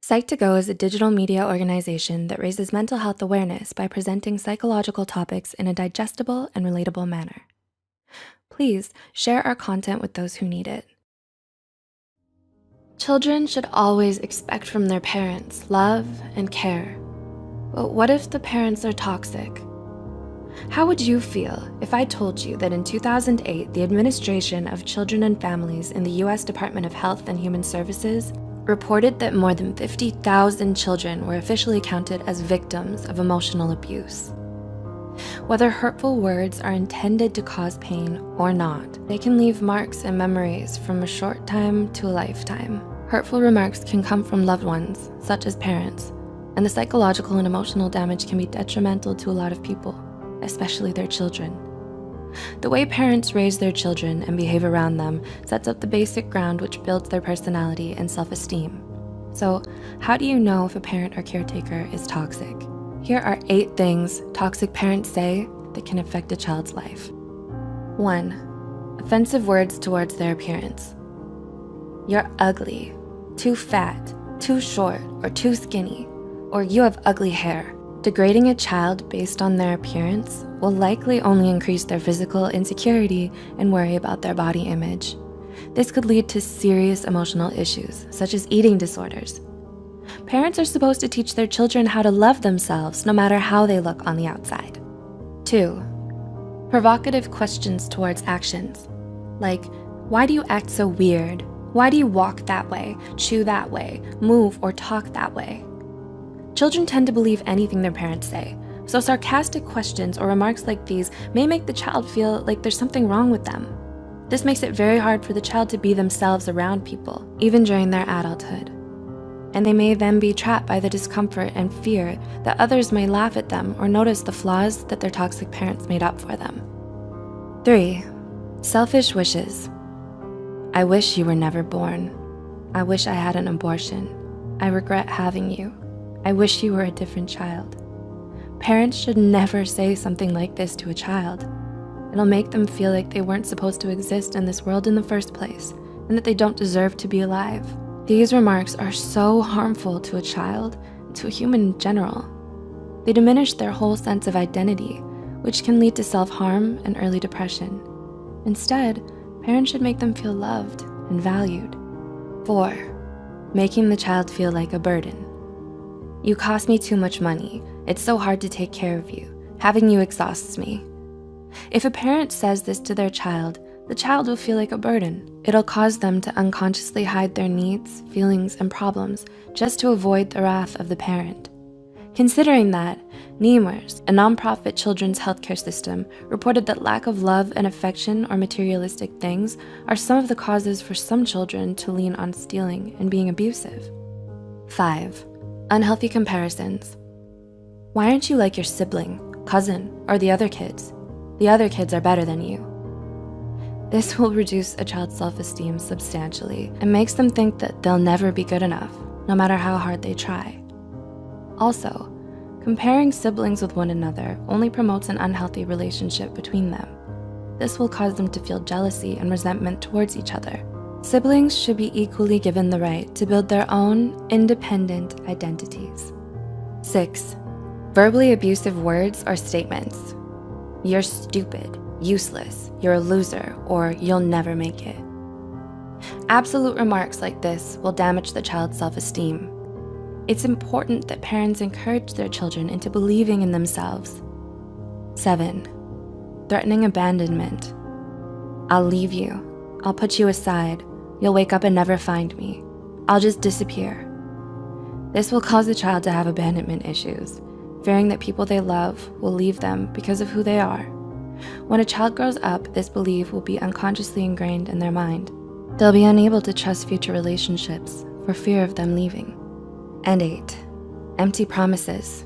Psych2Go is a digital media organization that raises mental health awareness by presenting psychological topics in a digestible and relatable manner. Please share our content with those who need it. Children should always expect from their parents love and care. But what if the parents are toxic? How would you feel if I told you that in 2008, the Administration of Children and Families in the US Department of Health and Human Services reported that more than 50,000 children were officially counted as victims of emotional abuse? Whether hurtful words are intended to cause pain or not, they can leave marks and memories from a short time to a lifetime. Hurtful remarks can come from loved ones, such as parents, and the psychological and emotional damage can be detrimental to a lot of people, especially their children. The way parents raise their children and behave around them sets up the basic ground which builds their personality and self-esteem. So, how do you know if a parent or caretaker is toxic? Here are 8 things toxic parents say that can affect a child's life. 1. Offensive words towards their appearance. You're ugly, too fat, too short, or too skinny, or you have ugly hair. Degrading a child based on their appearance will likely only increase their physical insecurity and worry about their body image. This could lead to serious emotional issues, such as eating disorders. Parents are supposed to teach their children how to love themselves no matter how they look on the outside. 2. Provocative questions towards actions, like, why do you act so weird? Why do you walk that way, chew that way, move or talk that way? Children tend to believe anything their parents say, so sarcastic questions or remarks like these may make the child feel like there's something wrong with them. This makes it very hard for the child to be themselves around people, even during their adulthood. And they may then be trapped by the discomfort and fear that others may laugh at them or notice the flaws that their toxic parents made up for them. 3. Selfish wishes. I wish you were never born. I wish I had an abortion. I regret having you. I wish you were a different child. Parents should never say something like this to a child. It'll make them feel like they weren't supposed to exist in this world in the first place, and that they don't deserve to be alive. These remarks are so harmful to a child, and to a human in general. They diminish their whole sense of identity, which can lead to self-harm and early depression. Instead, parents should make them feel loved and valued. 4. Making the child feel like a burden. You cost me too much money. It's so hard to take care of you. Having you exhausts me. If a parent says this to their child, the child will feel like a burden. It'll cause them to unconsciously hide their needs, feelings, and problems just to avoid the wrath of the parent. Considering that, Nemours, a nonprofit children's healthcare system, reported that lack of love and affection or materialistic things are some of the causes for some children to lean on stealing and being abusive. 5. Unhealthy comparisons. Why aren't you like your sibling, cousin, or the other kids? The other kids are better than you. This will reduce a child's self-esteem substantially and makes them think that they'll never be good enough, no matter how hard they try. Also, comparing siblings with one another only promotes an unhealthy relationship between them. This will cause them to feel jealousy and resentment towards each other. Siblings should be equally given the right to build their own independent identities. 6. Verbally abusive words or statements. You're stupid, useless, you're a loser, or you'll never make it. Absolute remarks like this will damage the child's self-esteem. It's important that parents encourage their children into believing in themselves. 7. Threatening abandonment. I'll leave you. I'll put you aside. You'll wake up and never find me. I'll just disappear. This will cause the child to have abandonment issues, fearing that people they love will leave them because of who they are. When a child grows up, this belief will be unconsciously ingrained in their mind. They'll be unable to trust future relationships for fear of them leaving. And 8. Empty promises.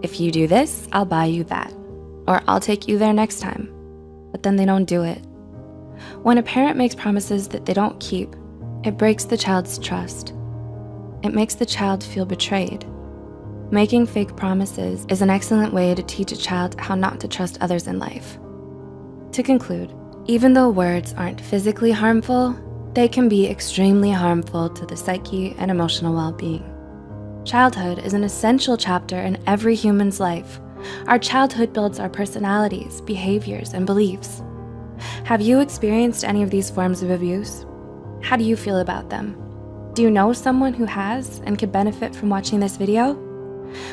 If you do this, I'll buy you that, or I'll take you there next time, but then they don't do it. When a parent makes promises that they don't keep, it breaks the child's trust. It makes the child feel betrayed. Making fake promises is an excellent way to teach a child how not to trust others in life. To conclude, even though words aren't physically harmful, they can be extremely harmful to the psyche and emotional well-being. Childhood is an essential chapter in every human's life. Our childhood builds our personalities, behaviors, and beliefs. Have you experienced any of these forms of abuse? How do you feel about them? Do you know someone who has and could benefit from watching this video?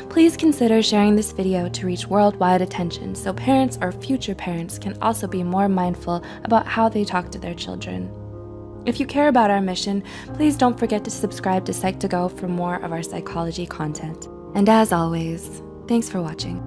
Please consider sharing this video to reach worldwide attention so parents or future parents can also be more mindful about how they talk to their children. If you care about our mission, please don't forget to subscribe to Psych2Go for more of our psychology content. And as always, thanks for watching.